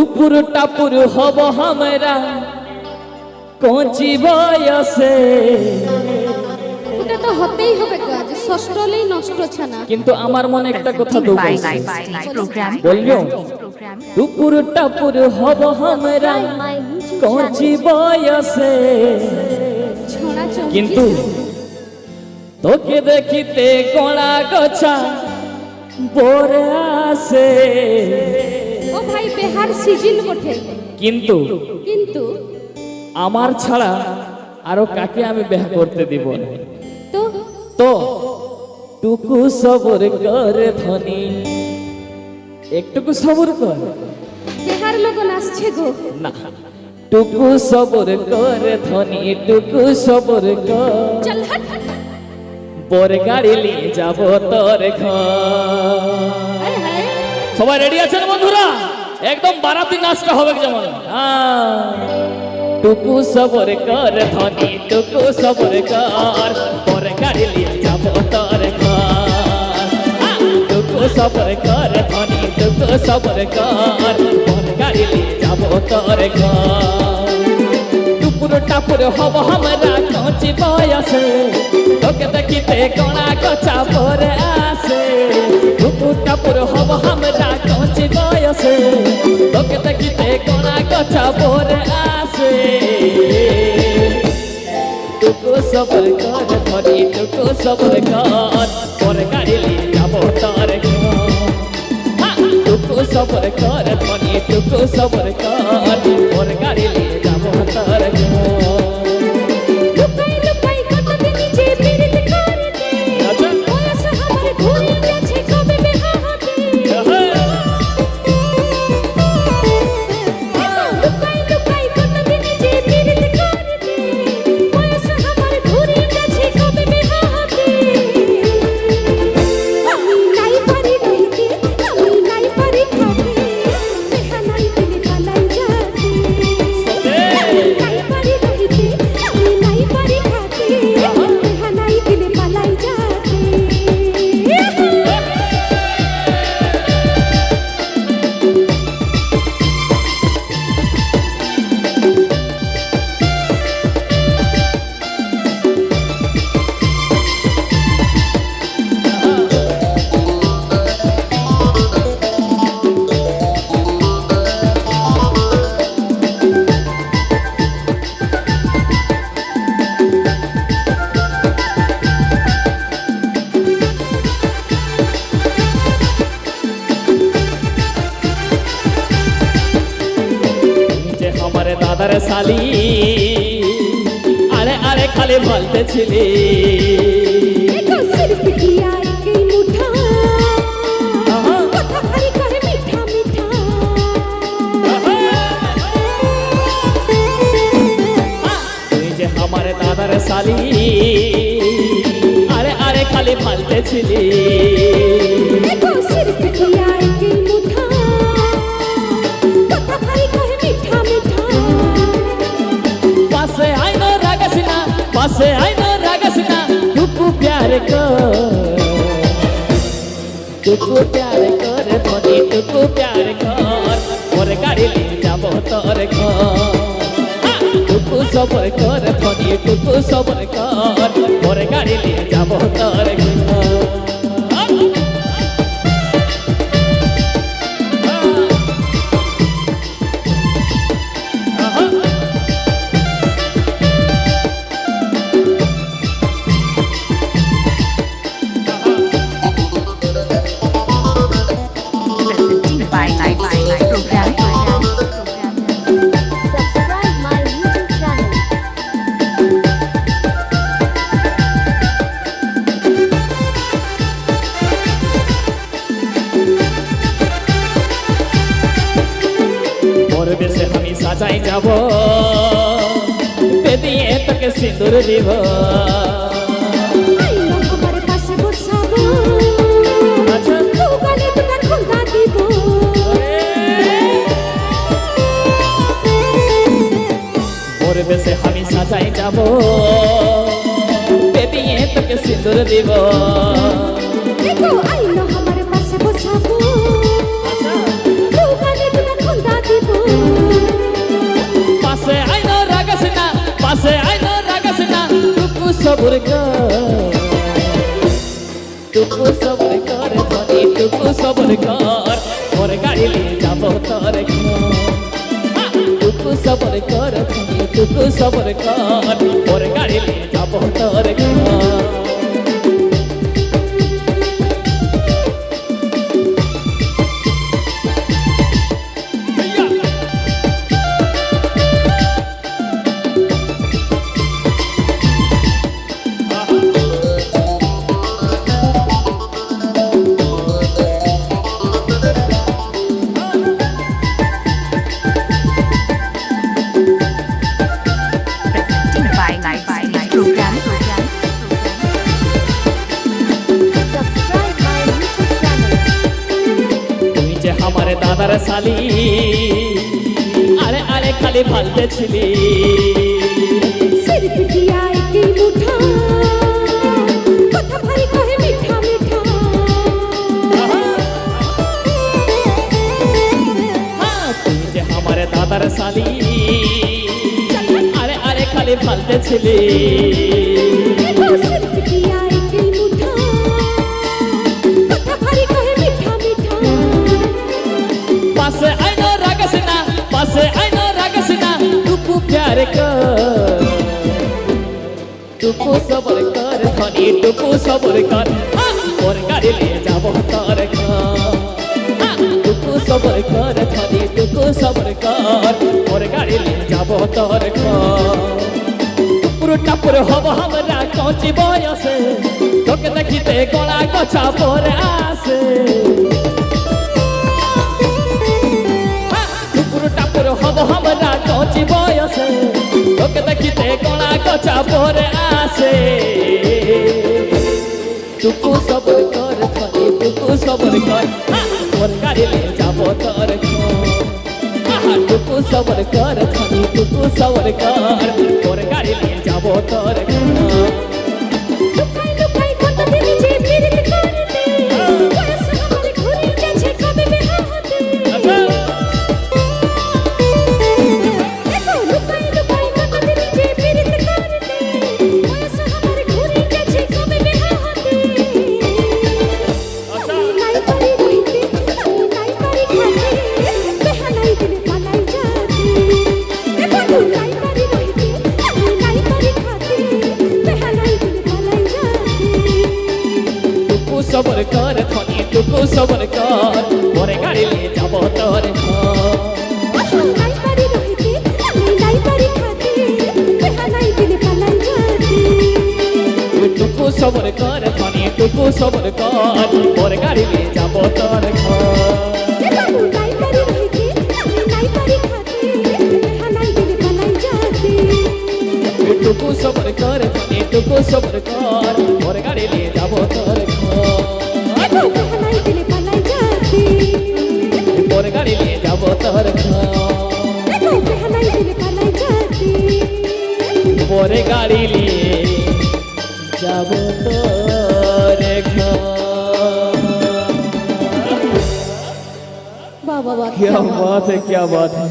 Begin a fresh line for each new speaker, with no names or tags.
টুপুর টাপুর হব আমরা কচি বয়সে।
ওটা তো হতেই হবে কাজ, ষষ্ঠ হলেই নষ্ট ছানা।
কিন্তু আমার মনে একটা কথা তো বলবো, টুপুর টাপুর হব আমরা কচি বয়সে, কিন্তু তোকে দেখিতে কড়া গছা পরে আসে।
ও ভাই বেহার সিজিল বটে,
কিন্তু
কিন্তু
আমার ছাড়া আরো কাকে আমি বিয়ে করতে দিব না।
তো
তো টুকু সবর কর ধনী, একটুকু সবর কর।
বেহার লগন আসছে গো।
না, টুকু সবর কর ধনী, টুকু সবর কর।
চল হট।
বর গাড়ি নিয়ে যাব তোর ঘর।
হায় হায়।
সবাই রেডি আছেন বন্ধুরা? একদম বারাতি নাচটা হবে যেমন। টুকু সবর কর ধনী, টুকু সবর কর, বর গাড়ি নিয়ে যাব তোর ঘর। টুকু সবর কর ধনী, টুকু সবর কর, বর গাড়ি নিয়ে যাব তোর ঘর। টুপুর টাপুর হব আমরা কচি বয়সে, তোকে দেখিতে কড়া গছা পরে আসে। টুপুর টাপুর হব আমরা কচি বয়সে, তোকে দেখিতে কড়া গছা পরে আসে। টুকু সবর কর ধনী, টুকু সবর কর, পরে গাড়ি নিয়ে যাব তোর ঘর। টুকু সবর কর ধনী, টুকু সবর কর, পরে গাড়ি নিয়ে যাব তোর ঘর।
লুকাই লুকাই কতদিন যে পীড়িত করতে, বয়স আমার ঘুরে গেছে কবে বিবাহ হতে। লুকাই লুকাই কতদিন যে পীড়িত করতে, বয়স আমার ঘুরে গেছে কবে বিবাহ হতে। আমি নাই পারি রইতে, আমি নাই পারি থাকতে, বেহা নাই দিলে পালাই যাতে। নাই পারি রইতে, আমি নাই পারি থাকতে, বেহা নাই দিলে পালাই যাতে।
যে हमारे दादार साली अरे अरे खाली बोलते छिली।
देखो सिर्फ किया एक ही मुठा, कथा खाली करे मीठा मीठा।
তুই যে हमारे दादार साली अरे अरे खाली बोलते छिली।
देखो सिर्फ किया एक ही मुठा, कथा खाली करे मीठा मीठा।
पासे आई नो रागसिना, पासे आई नो रागसिना, टुकु प्यार कर, टुकु प्यार कर धनी, टुकु प्यार कर, और गाड़ी ले जाबो तोर घर। टुकु सबर कर धनी, टुकु सबर कर, और गाड़ी ले जाबो तोर घर।
Subscribe my YouTube channel.
পরবেশে আমি সাজাই যাব, বেদিয়ে তোকে সিঁদুর দিব।
আইলো আমার পাশে বসাবো,
আচ্ছা।
দু গালে দুটা খোঁজা দিব।
পরবেশে আমি সাজাই যাব, বেদিয়ে তোকে সিঁদুর দিব।
देखो आइलो हमारे पास बसाबो,
আচ্ছা।
दू गाले दुटा खंदा दीबो।
সবর কর টুকু সবর কর ধনী টুকু সবর কর মোর গাড়ি নিয়ে যাব তোর ঘর টুকু সবর কর ধনী টুকু সবর কর মোর গাড়ি নিয়ে যাব তোর ঘর
by program. Subscribe my YouTube channel.
তুই যে আমার দাদার শালি আরে আরে খালি ভালতে ছিলি
सिर पिटिया एक मुठा कथा भाई कहे मीठा मीठा
তুই যে আমার দাদার শালি আরে আরে খালি ভালতে ছিলি
सिर पिटिया एक मुठा कथा भाई कहे मीठा मीठा
पासे आइनो रागसना पासे आइनो रागसना टुकु प्यार कर टुकु सबर कर धनी टुकु सबर कर और गाड़ी ले जाबो तोर घर टुकु सबर कर धनी टुकु सबर कर और गाड़ी ले जाबो तोर घर পুরো টাপুর হব আমরা কচি বয়সে তোকে দেখিতে গলা গছা পরে আসে পুরো টাপুর হব আমরা কচি বয়সে তোকে দেখিতে গলা গছা পরে আসে টুকু সবর কর ধনী টুকু সবর কর ওর গাড়ি নিয়ে যাব তোর ঘর টুকু সবর কর ধনী টুকু সবর কর ওর গাড়ি নিয়ে যাব তোর ঘর
লুকাই লুকাই কত দিন যে পীড়িত করতে বয়স আমার ঘুরে গেছে কবে বিয়া হতে দেখো লুকাই লুকাই কত দিন যে পীড়িত করতে বয়স আমার ঘুরে গেছে কবে বিয়া হতে নাই পারি রইতে নাই পারি খাতে বেহালাই দিলে পালাই যাতে দেখো নাই পারি রইতে নাই পারি খাতে বেহালাই দিলে পালাই যাতে
টুকু সবর কর ধনী টুকু সবর কর ওরে গাড়ি নিয়ে যাব তোর ঘর
নাই পারি রইতে নাই পারি খাতে বেহালাই দিলে পালাই যাতে
টুকু সবর কর ধনী টুকু সবর কর ওরে গাড়ি নিয়ে যাব তোর ঘর
বাবু নাই পারি রইতে নাই পারি খাতে বেহালাই দিলে পালাই যাতে
টুকু সবর কর ধনী টুকু সবর কর ওরে গাড়ি নিয়ে যাব তোর ঘর
বেহালাই দিলে পালাই যাতে
ওরে গাড়ি নিয়ে যাব তোর ঘর
বেহালাই দিলে পালাই যাতে
ওরে গাড়ি নিয়ে যাব তোর ঘর
বাহ বাহ বাহ
क्या बात है क्या बात है